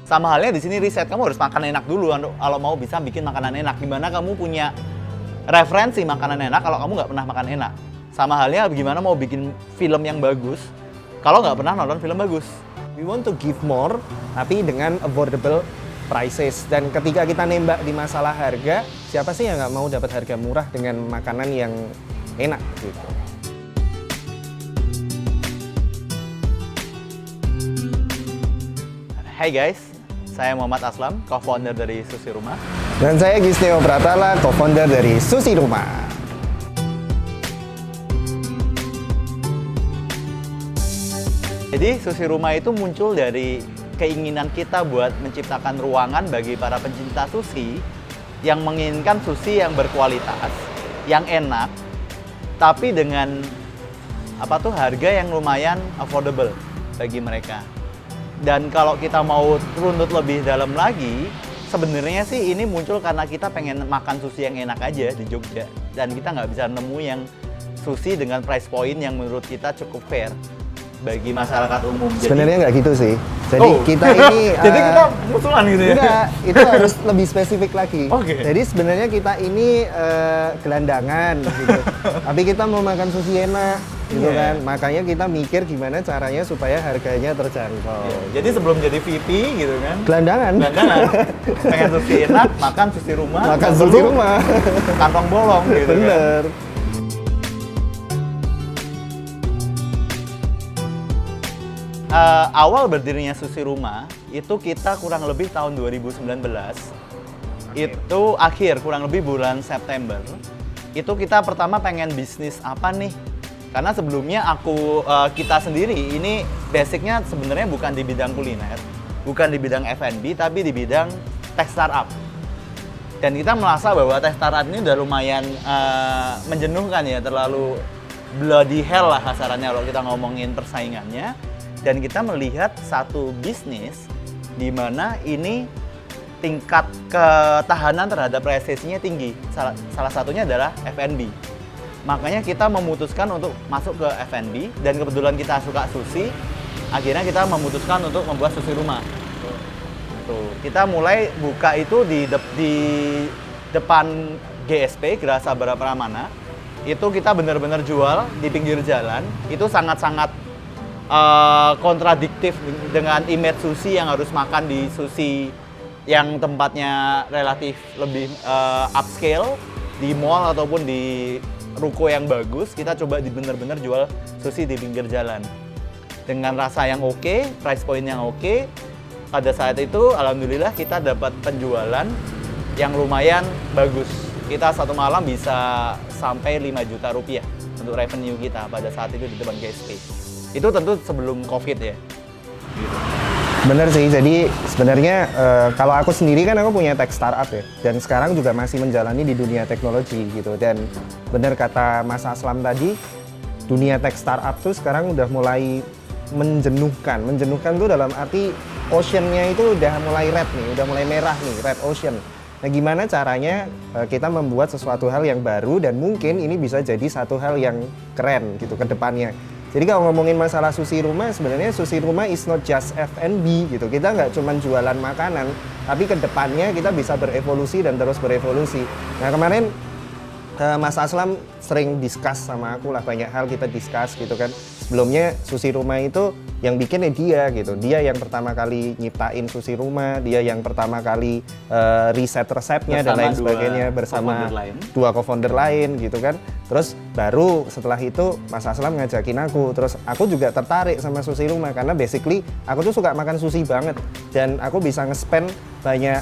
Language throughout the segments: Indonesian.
Sama halnya di sini riset, kamu harus makan enak dulu kalau mau bisa bikin makanan enak. Gimana kamu punya referensi makanan enak kalau kamu nggak pernah makan enak. Sama halnya gimana mau bikin film yang bagus kalau nggak pernah nonton film bagus. We want to give more, tapi dengan affordable prices. Dan ketika kita nembak di masalah harga, siapa sih yang nggak mau dapat harga murah dengan makanan yang enak gitu. Hai guys, saya Muhammad Aslam, co-founder dari Sushi Rumah. Dan saya Gisneo Pratala, co-founder dari Sushi Rumah. Jadi Sushi Rumah itu muncul dari keinginan kita buat menciptakan ruangan bagi para pencinta sushi yang menginginkan sushi yang berkualitas, yang enak, tapi dengan harga yang lumayan affordable bagi mereka. Dan kalau kita mau runut lebih dalam lagi, sebenarnya sih ini muncul karena kita pengen makan sushi yang enak aja di Jogja. Dan kita nggak bisa nemu yang sushi dengan price point yang menurut kita cukup fair bagi masyarakat umum. Sebenarnya nggak gitu sih. Jadi kita ini... Jadi kita musuhan gitu ya? Enggak, itu harus lebih spesifik lagi. Oke. Jadi sebenarnya kita ini gelandangan gitu. Tapi kita mau makan sushi enak gitu kan. Makanya kita mikir gimana caranya supaya harganya terjangkau. Jadi sebelum jadi VP gitu kan? Gelandangan. Pengen sushi enak, makan sushi rumah. Makan sushi rumah. Kantong bolong gitu. Bener. Kan? Awal berdirinya Sushi Rumah itu kita kurang lebih tahun 2019. Itu akhir kurang lebih bulan September. Itu kita pertama pengen bisnis apa nih? Karena sebelumnya kita sendiri ini basicnya sebenarnya bukan di bidang kuliner, bukan di bidang F&B, tapi di bidang tech startup. Dan kita merasa bahwa tech startup ini udah lumayan menjenuhkan ya, terlalu bloody hell lah kasarannya kalau kita ngomongin persaingannya. Dan kita melihat satu bisnis di mana ini tingkat ketahanan terhadap resesinya tinggi. Salah satunya adalah F&B. Makanya kita memutuskan untuk masuk ke F&B dan kebetulan kita suka sushi. Akhirnya kita memutuskan untuk membuat Sushi Rumah. Tuh, kita mulai buka itu di depan GSP, Gerasa Sabara Pramana. Itu kita benar-benar jual di pinggir jalan. Itu sangat-sangat kontradiktif dengan image sushi yang harus makan di sushi yang tempatnya relatif lebih upscale di mall ataupun di ruko yang bagus. Kita coba benar-benar jual sushi di pinggir jalan dengan rasa yang oke, price point yang oke. Pada saat itu alhamdulillah kita dapat penjualan yang lumayan bagus. Kita satu malam bisa sampai 5 juta rupiah untuk revenue kita pada saat itu di depan GSP. Itu tentu sebelum COVID ya. Bener sih, jadi sebenarnya kalau aku sendiri kan aku punya tech startup ya. Dan sekarang juga masih menjalani di dunia teknologi gitu. Dan bener kata Mas Aslam tadi, dunia tech startup tuh sekarang udah mulai menjenuhkan. Menjenuhkan tuh dalam arti ocean-nya itu udah mulai red nih, udah mulai merah nih, red ocean. Nah gimana caranya kita membuat sesuatu hal yang baru dan mungkin ini bisa jadi satu hal yang keren gitu ke depannya. Jadi kalau ngomongin masalah Sushi Rumah, sebenarnya Sushi Rumah is not just F&B gitu. Kita nggak cuma jualan makanan, tapi ke depannya kita bisa berevolusi dan terus berevolusi. Nah kemarin Mas Aslam sering discuss sama aku lah, banyak hal kita discuss gitu kan. Sebelumnya Sushi Rumah itu yang bikinnya dia gitu. Dia yang pertama kali nyiptain Sushi Rumah, dia yang pertama kali riset resepnya dan lain sebagainya bersama dua co-founder lain gitu kan. Terus baru setelah itu Mas Aslam ngajakin aku. Terus aku juga tertarik sama Sushi Rumah karena basically aku tuh suka makan sushi banget dan aku bisa nge-spend banyak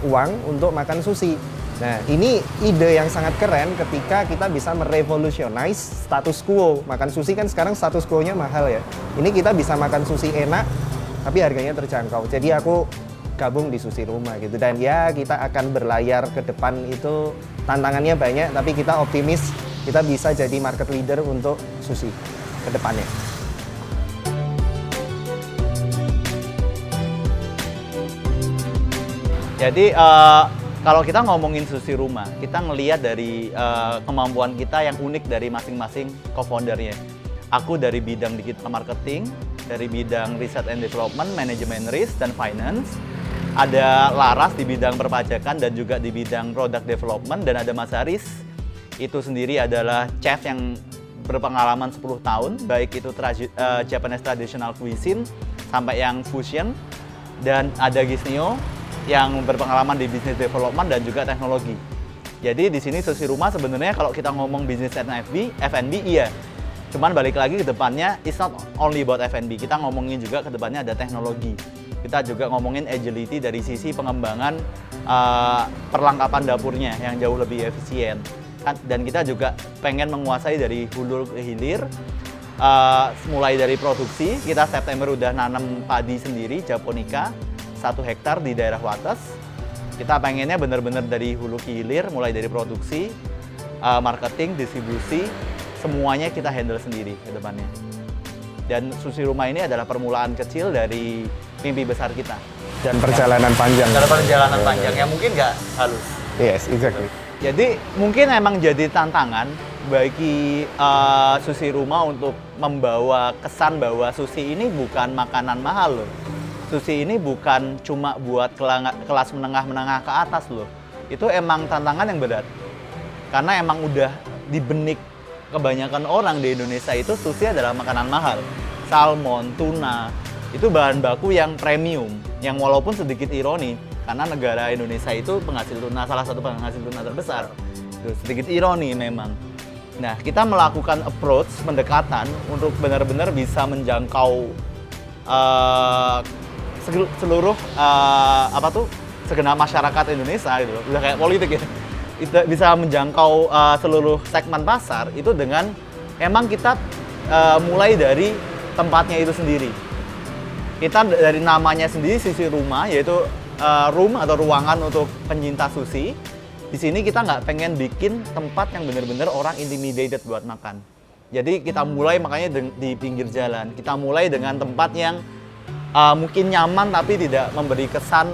uang untuk makan sushi. Nah, ini ide yang sangat keren ketika kita bisa merevolutionize status quo. Makan sushi kan sekarang status quo-nya mahal ya. Ini kita bisa makan sushi enak, tapi harganya terjangkau. Jadi aku gabung di Sushi Rumah gitu. Dan ya kita akan berlayar ke depan itu tantangannya banyak, tapi kita optimis kita bisa jadi market leader untuk sushi ke depannya. Jadi kalau kita ngomongin Sushi Rumah, kita ngelihat dari kemampuan kita yang unik dari masing-masing co-foundernya. Aku dari bidang digital marketing, dari bidang Research and Development, Manajemen Risk, dan Finance. Ada Laras di bidang perpajakan dan juga di bidang Product Development, dan ada Mas Haris, itu sendiri adalah chef yang berpengalaman 10 tahun, baik itu Japanese Traditional Cuisine sampai yang Fusion. Dan ada Gisnio yang berpengalaman di Business Development dan juga teknologi. Jadi di sini Sushi Rumah sebenarnya kalau kita ngomong Business and F&B iya. Cuman balik lagi ke depannya, it's not only about F&B, kita ngomongin juga ke depannya ada teknologi. Kita juga ngomongin agility dari sisi pengembangan perlengkapan dapurnya yang jauh lebih efisien. Dan kita juga pengen menguasai dari hulu ke hilir, mulai dari produksi. Kita September udah nanam padi sendiri, Japonica, 1 hektar di daerah Wates. Kita pengennya benar-benar dari hulu ke hilir, mulai dari produksi, marketing, distribusi, semuanya kita handle sendiri ke depannya. Dan Sushi Rumah ini adalah permulaan kecil dari mimpi besar kita. Dan perjalanan panjang. Dalam perjalanan panjang yang mungkin nggak halus. Yes, exactly. Jadi mungkin emang jadi tantangan bagi Sushi Rumah untuk membawa kesan bahwa sushi ini bukan makanan mahal loh. Sushi ini bukan cuma buat kelas menengah ke atas loh. Itu emang tantangan yang berat. Karena emang udah dibenik kebanyakan orang di Indonesia itu sushi adalah makanan mahal. Salmon, tuna, itu bahan baku yang premium, yang walaupun sedikit ironi, karena negara Indonesia itu penghasil tuna, salah satu penghasil tuna terbesar. Itu sedikit ironi memang. Nah, kita melakukan approach, pendekatan untuk benar-benar bisa menjangkau seluruh segenap masyarakat Indonesia gitu. Udah kayak politik ya. Kita bisa menjangkau seluruh segmen pasar itu dengan emang kita mulai dari tempatnya itu sendiri. Kita dari namanya sendiri Sushi Rumah, yaitu room atau ruangan untuk pencinta sushi. Di sini kita nggak pengen bikin tempat yang benar-benar orang intimidated buat makan. Jadi kita mulai makanya di pinggir jalan. Kita mulai dengan tempat yang mungkin nyaman tapi tidak memberi kesan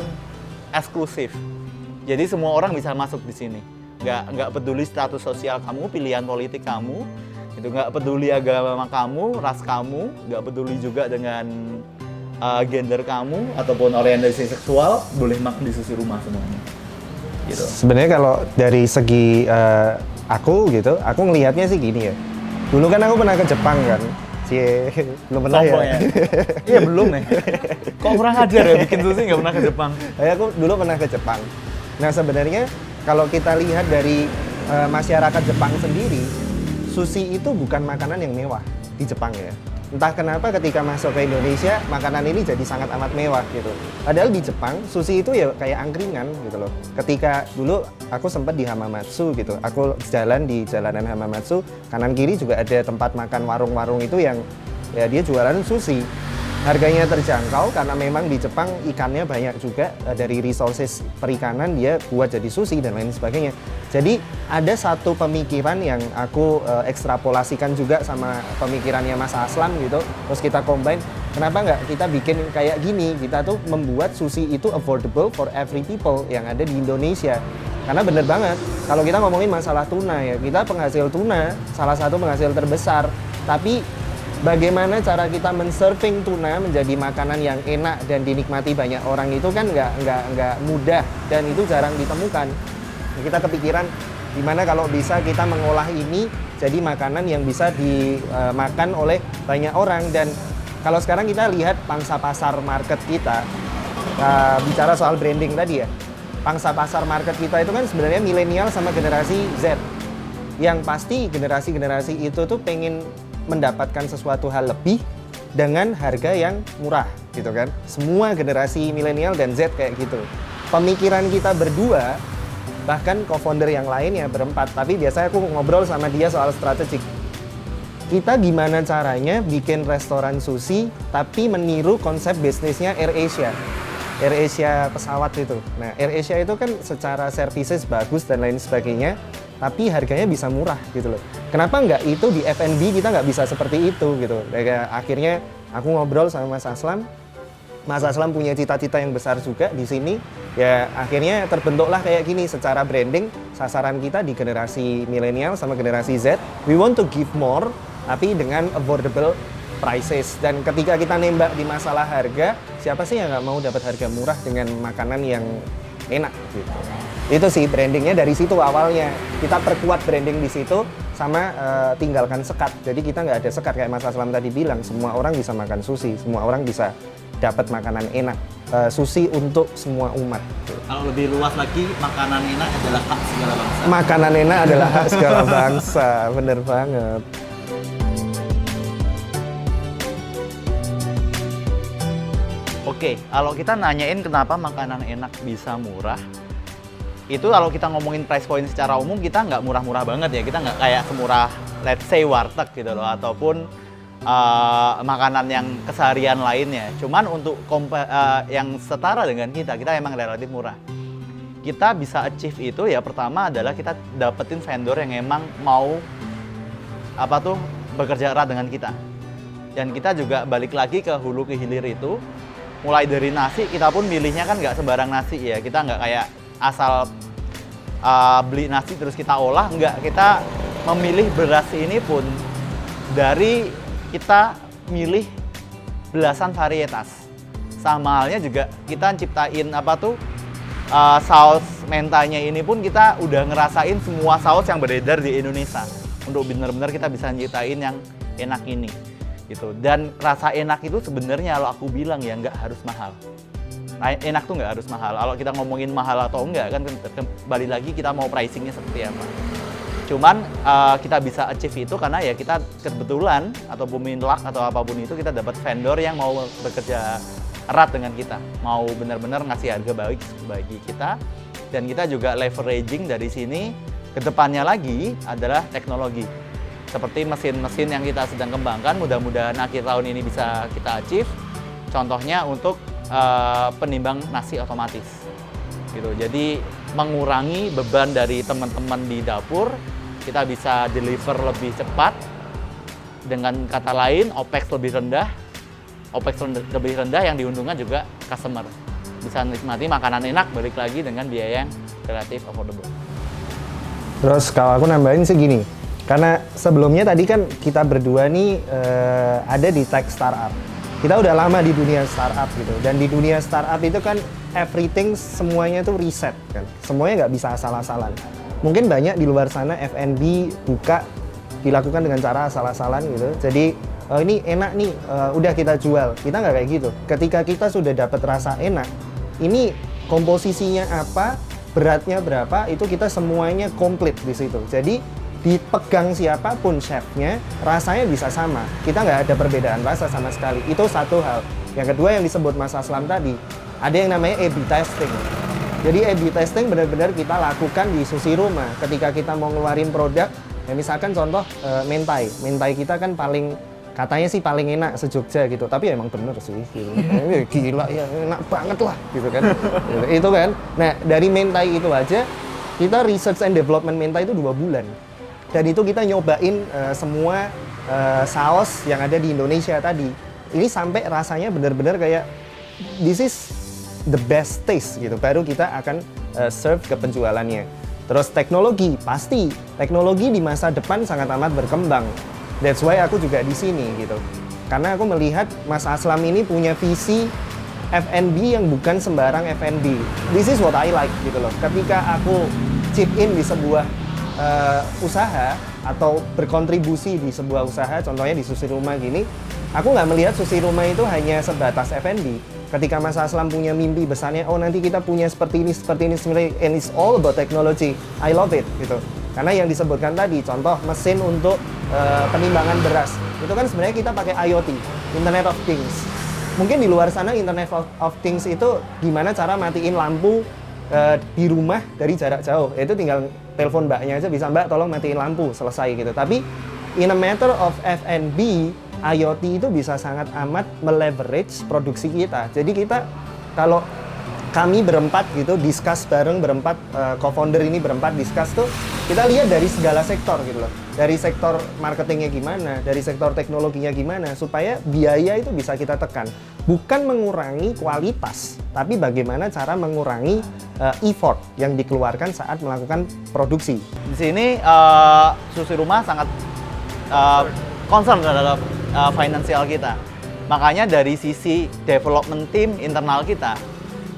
eksklusif. Jadi semua orang bisa masuk di sini. Nggak peduli status sosial kamu, pilihan politik kamu, itu nggak peduli agama kamu, ras kamu, nggak peduli juga dengan gender kamu ataupun orientasi seksual, boleh makan di Sushi Rumah semuanya. Gitu. Sebenarnya kalau dari segi aku gitu, aku ngelihatnya sih gini ya. Dulu kan aku pernah ke Jepang kan. Belum pernah ya? Iya belum nih. Kok kurang ajar ya bikin sushi nggak pernah ke Jepang? Aku dulu pernah ke Jepang. Nah sebenarnya kalau kita lihat dari masyarakat Jepang sendiri, sushi itu bukan makanan yang mewah di Jepang ya. Entah kenapa ketika masuk ke Indonesia, makanan ini jadi sangat amat mewah gitu. Padahal di Jepang, sushi itu ya kayak angkringan gitu loh. Ketika dulu aku sempat di Hamamatsu gitu, aku jalan di jalanan Hamamatsu, kanan kiri juga ada tempat makan warung-warung itu yang ya dia jualan sushi. Harganya terjangkau karena memang di Jepang ikannya banyak juga, dari resources perikanan dia buat jadi sushi dan lain sebagainya. Jadi ada satu pemikiran yang aku ekstrapolasikan juga sama pemikirannya Mas Aslam gitu. Terus kita combine, kenapa nggak kita bikin kayak gini? Kita tuh membuat sushi itu affordable for every people yang ada di Indonesia. Karena bener banget, kalau kita ngomongin masalah tuna ya, kita penghasil tuna, salah satu penghasil terbesar. Tapi bagaimana cara kita men-serving tuna menjadi makanan yang enak dan dinikmati banyak orang itu kan nggak mudah dan itu jarang ditemukan. Kita kepikiran gimana kalau bisa kita mengolah ini jadi makanan yang bisa dimakan oleh banyak orang. Dan kalau sekarang kita lihat pangsa pasar market kita, bicara soal branding tadi ya, pangsa pasar market kita itu kan sebenarnya milenial sama generasi Z. Yang pasti generasi-generasi itu tuh pengen mendapatkan sesuatu hal lebih dengan harga yang murah gitu kan. Semua generasi milenial dan Z kayak gitu. Pemikiran kita berdua, bahkan co-founder yang lain ya berempat, tapi biasanya aku ngobrol sama dia soal strategik. Kita gimana caranya bikin restoran sushi tapi meniru konsep bisnisnya AirAsia. AirAsia pesawat itu. Nah, AirAsia itu kan secara services bagus dan lain sebagainya, tapi harganya bisa murah gitu loh. Kenapa nggak itu di F&B kita nggak bisa seperti itu gitu. Akhirnya aku ngobrol sama Mas Aslam. Mas Aslam punya cita-cita yang besar juga di sini. Ya akhirnya terbentuklah kayak gini secara branding. Sasaran kita di generasi milenial sama generasi Z. We want to give more, tapi dengan affordable prices. Dan ketika kita nembak di masalah harga, siapa sih yang nggak mau dapat harga murah dengan makanan yang enak gitu. Itu sih brandingnya dari situ awalnya. Kita perkuat branding di situ sama tinggalkan sekat. Jadi kita nggak ada sekat kayak Mas Aslam tadi bilang, semua orang bisa makan sushi, semua orang bisa dapat makanan enak. Sushi untuk semua umat. Kalau lebih luas lagi, makanan enak adalah hak segala bangsa. Makanan enak adalah hak segala bangsa, bener banget. Oke, kalau kita nanyain kenapa makanan enak bisa murah, itu kalau kita ngomongin price point secara umum, kita nggak murah-murah banget ya. Kita nggak kayak semurah, let's say, warteg gitu loh, ataupun makanan yang keseharian lainnya. Cuman untuk yang setara dengan kita emang relatif murah. Kita bisa achieve itu ya, pertama adalah kita dapetin vendor yang emang mau bekerja erat dengan kita. Dan kita juga balik lagi ke hulu ke hilir itu, mulai dari nasi, kita pun milihnya kan nggak sembarang nasi ya. Kita nggak kayak asal beli nasi terus kita olah, nggak. Kita memilih beras ini pun dari kita milih belasan varietas. Sama halnya juga kita ciptain saus mentanya ini pun kita udah ngerasain semua saus yang beredar di Indonesia. Untuk benar-benar kita bisa nyiptain yang enak ini. Gitu. Dan rasa enak itu sebenarnya kalau aku bilang ya nggak harus mahal. Nah, enak tuh nggak harus mahal. Kalau kita ngomongin mahal atau enggak kan kembali lagi kita mau pricingnya seperti apa. Cuman kita bisa achieve itu karena ya kita kebetulan atau bumi luck atau apapun itu kita dapat vendor yang mau bekerja erat dengan kita, mau benar-benar ngasih harga baik bagi kita, dan kita juga leveraging dari sini. Kedepannya lagi adalah teknologi seperti mesin-mesin yang kita sedang kembangkan, mudah-mudahan akhir tahun ini bisa kita achieve. Contohnya untuk penimbang nasi otomatis gitu. Jadi mengurangi beban dari teman-teman di dapur, kita bisa deliver lebih cepat. Dengan kata lain, OPEX lebih rendah yang diuntungkan juga customer. Bisa nikmati makanan enak, balik lagi dengan biaya yang relatif affordable. Terus kalau aku nambahin sih gini, karena sebelumnya tadi kan kita berdua nih ada di tech startup. Kita udah lama di dunia startup gitu, dan di dunia startup itu kan everything semuanya tuh riset kan, semuanya nggak bisa asal-asalan. Mungkin banyak di luar sana F&B buka dilakukan dengan cara asal-asalan gitu. Jadi ini enak nih, udah kita jual. Kita nggak kayak gitu. Ketika kita sudah dapat rasa enak, ini komposisinya apa, beratnya berapa, itu kita semuanya komplit di situ. Jadi dipegang siapapun chefnya, rasanya bisa sama. Kita nggak ada perbedaan rasa sama sekali. Itu satu hal. Yang kedua yang disebut Mas Aslam tadi, ada yang namanya A/B testing. Jadi A/B testing benar-benar kita lakukan di sushi rumah. Ketika kita mau ngeluarin produk, ya misalkan contoh mentai. Mentai kita kan katanya sih paling enak se-Jogja gitu. Tapi ya emang bener sih gitu. Gila ya, enak banget lah gitu kan. Itu kan. Nah, dari mentai itu aja kita research and development mentai itu 2 bulan. Dan itu kita nyobain semua saus yang ada di Indonesia tadi. Ini sampai rasanya benar-benar kayak this is the best taste gitu. Baru kita akan serve ke penjualannya. Terus teknologi, pasti teknologi di masa depan sangat amat berkembang. That's why aku juga di sini gitu. Karena aku melihat Mas Aslam ini punya visi F&B yang bukan sembarang F&B. This is what I like gitu loh. Ketika aku chip in di sebuah usaha atau berkontribusi di sebuah usaha, contohnya di sushi rumah gini, aku nggak melihat sushi rumah itu hanya sebatas F&B. Ketika Mas Aslam punya mimpi besarnya, oh nanti kita punya seperti ini, and it's all about technology. I love it gitu. Karena yang disebutkan tadi, contoh mesin untuk penimbangan beras, itu kan sebenarnya kita pakai IoT, Internet of Things. Mungkin di luar sana Internet of Things itu gimana cara matiin lampu di rumah dari jarak jauh. Itu tinggal telepon mbaknya aja, bisa mbak tolong matiin lampu, selesai gitu. Tapi in a matter of F&B, IoT itu bisa sangat amat meleverage produksi kita. Jadi kita, kalau kami berempat gitu discuss bareng, berempat co-founder ini berempat discuss tuh, kita lihat dari segala sektor gitu loh. Dari sektor marketingnya gimana, dari sektor teknologinya gimana, supaya biaya itu bisa kita tekan. Bukan mengurangi kualitas, tapi bagaimana cara mengurangi effort yang dikeluarkan saat melakukan produksi. Di sini sushi rumah sangat concern terhadap finansial kita. Makanya dari sisi development team internal kita,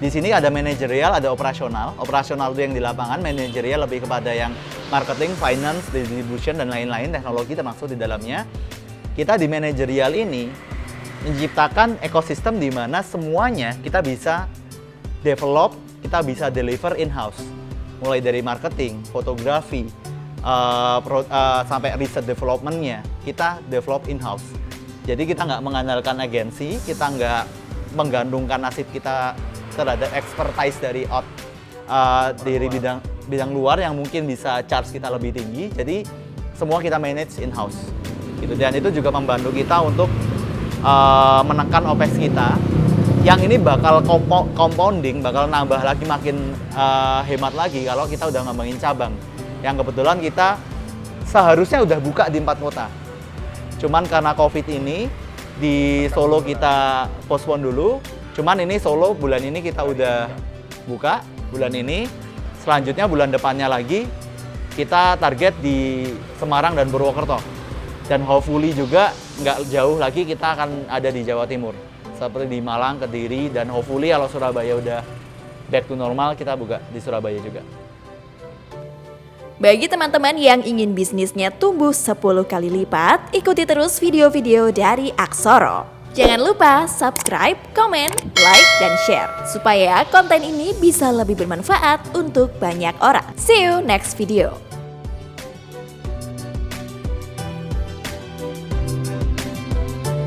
di sini ada manajerial, ada operasional. Operasional itu yang di lapangan, manajerial lebih kepada yang marketing, finance, distribution, dan lain-lain, teknologi termasuk di dalamnya. Kita di manajerial ini menciptakan ekosistem di mana semuanya kita bisa develop, kita bisa deliver in-house. Mulai dari marketing, fotografi, sampai riset development-nya, kita develop in-house. Jadi kita nggak mengandalkan agensi, kita nggak menggantungkan nasib kita terhadap expertise dari dari bidang luar yang mungkin bisa charge kita lebih tinggi. Jadi semua kita manage in-house. Gitu. Dan itu juga membantu kita untuk menekan OPEX kita. Yang ini bakal compounding, bakal nambah lagi makin hemat lagi kalau kita udah ngembangin cabang. Yang kebetulan kita seharusnya udah buka di 4 kota. Cuman karena COVID ini, di Solo kita postpone dulu. Cuman ini Solo bulan ini kita udah buka, bulan ini. Selanjutnya bulan depannya lagi, kita target di Semarang dan Purwokerto. Dan hopefully juga nggak jauh lagi kita akan ada di Jawa Timur. Seperti di Malang, Kediri, dan hopefully kalau Surabaya udah back to normal, kita buka di Surabaya juga. Bagi teman-teman yang ingin bisnisnya tumbuh 10 kali lipat, ikuti terus video-video dari Aksoro. Jangan lupa subscribe, komen, like, dan share supaya konten ini bisa lebih bermanfaat untuk banyak orang. See you next video.